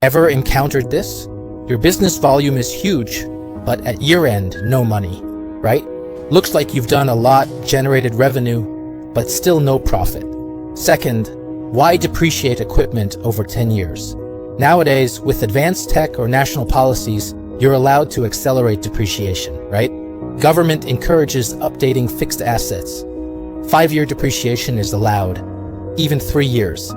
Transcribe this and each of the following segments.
Ever encountered this? Your business volume is huge, but at year end, no money, right? Looks like you've done a lot, generated revenue, but still no profit. Second, why depreciate equipment over 10 years? Nowadays, with advanced tech or national policies, you're allowed to accelerate depreciation, right? Government encourages updating fixed assets. 5-year depreciation is allowed, even 3 years.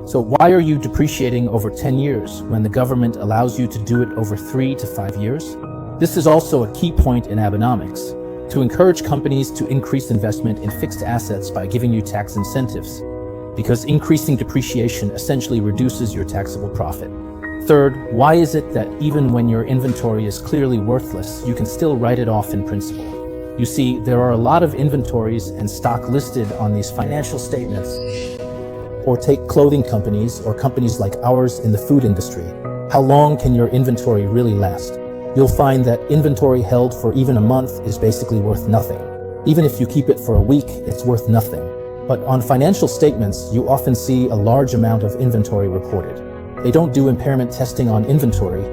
So why are you depreciating over 10 years when the government allows you to do it over 3 to 5 years? This is also a key point in Abenomics, to encourage companies to increase investment in fixed assets by giving you tax incentives, because increasing depreciation essentially reduces your taxable profit. Third, why is it that even when your inventory is clearly worthless, you can still write it off in principle? You see, there are a lot of inventories and stock listed on these financial statements. Or take clothing companies or companies like ours in the food industry. How long can your inventory really last? You'll find that inventory held for even a month is basically worth nothing. Even if you keep it for a week, it's worth nothing. But on financial statements, you often see a large amount of inventory reported. They don't do impairment testing on inventory,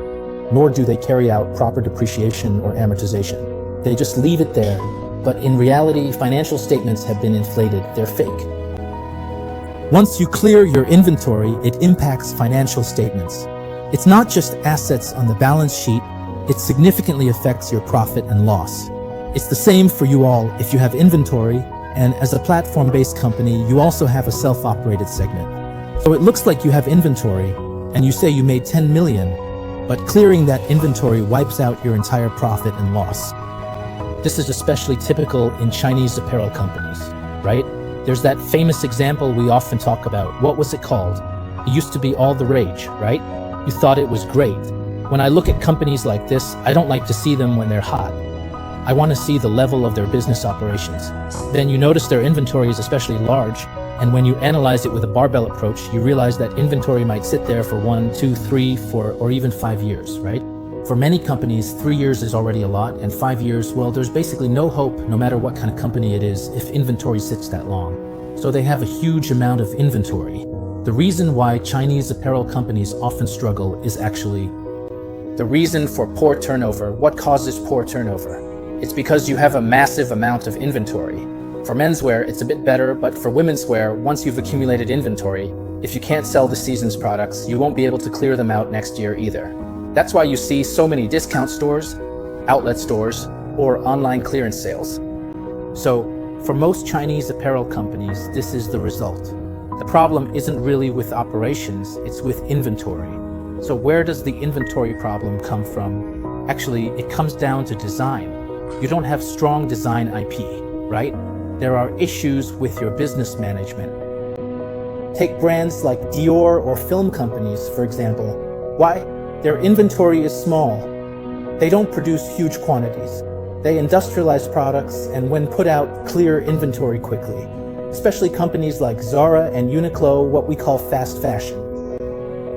nor do they carry out proper depreciation or amortization. They just leave it there, but in reality, financial statements have been inflated, they're fake. Once you clear your inventory, it impacts financial statements. It's not just assets on the balance sheet, it significantly affects your profit and loss. It's the same for you all if you have inventory, and as a platform-based company, you also have a self-operated segment. So it looks like you have inventory, and you say you made 10 million, but clearing that inventory wipes out your entire profit and loss. This is especially typical in Chinese apparel companies, right? There's that famous example we often talk about. What was it called? It used to be all the rage, right? You thought it was great. When I look at companies like this, I don't like to see them when they're hot. I want to see the level of their business operations. Then you notice their inventory is especially large, and when you analyze it with a barbell approach, you realize that inventory might sit there for 1, 2, 3, 4, or even 5 years, right? For many companies, 3 years is already a lot, and 5 years, well, there's basically no hope, no matter what kind of company it is, if inventory sits that long. So they have a huge amount of inventory. The reason why Chinese apparel companies often struggle is actually the reason for poor turnover. What causes poor turnover? It's because you have a massive amount of inventory. For menswear, it's a bit better, but for women's wear, once you've accumulated inventory, if you can't sell the season's products, you won't be able to clear them out next year either. That's why you see so many discount stores, outlet stores, or online clearance sales. So, for most Chinese apparel companies, this is the result. The problem isn't really with operations, it's with inventory. So where does the inventory problem come from? Actually, it comes down to design. You don't have strong design IP, right? There are issues with your business management. Take brands like Dior or film companies, for example. Why? Their inventory is small. They don't produce huge quantities. They industrialize products and when put out, clear inventory quickly. Especially companies like ZARA and Uniqlo, what we call fast fashion.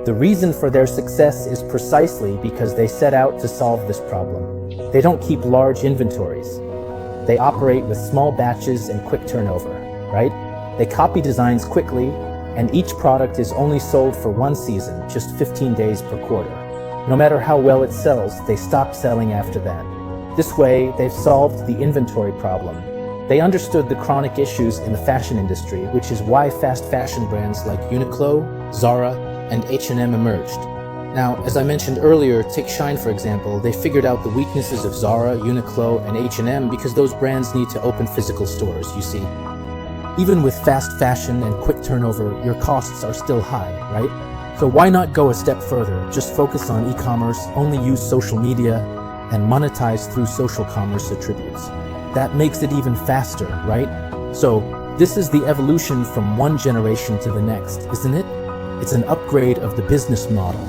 The reason for their success is precisely because they set out to solve this problem. They don't keep large inventories. They operate with small batches and quick turnover, right? They copy designs quickly, and each product is only sold for one season, just 15 days per quarter. No matter how well it sells, they stop selling after that. This way, they've solved the inventory problem. They understood the chronic issues in the fashion industry, which is why fast fashion brands like Uniqlo, ZARA, and H&M emerged. Now, as I mentioned earlier, take Shein for example, they figured out the weaknesses of ZARA, Uniqlo, and H&M because those brands need to open physical stores, you see. Even with fast fashion and quick turnover, your costs are still high, right? So why not go a step further? Just focus on e-commerce, only use social media, and monetize through social commerce attributes. That makes it even faster, right? So this is the evolution from one generation to the next, isn't it? It's an upgrade of the business model.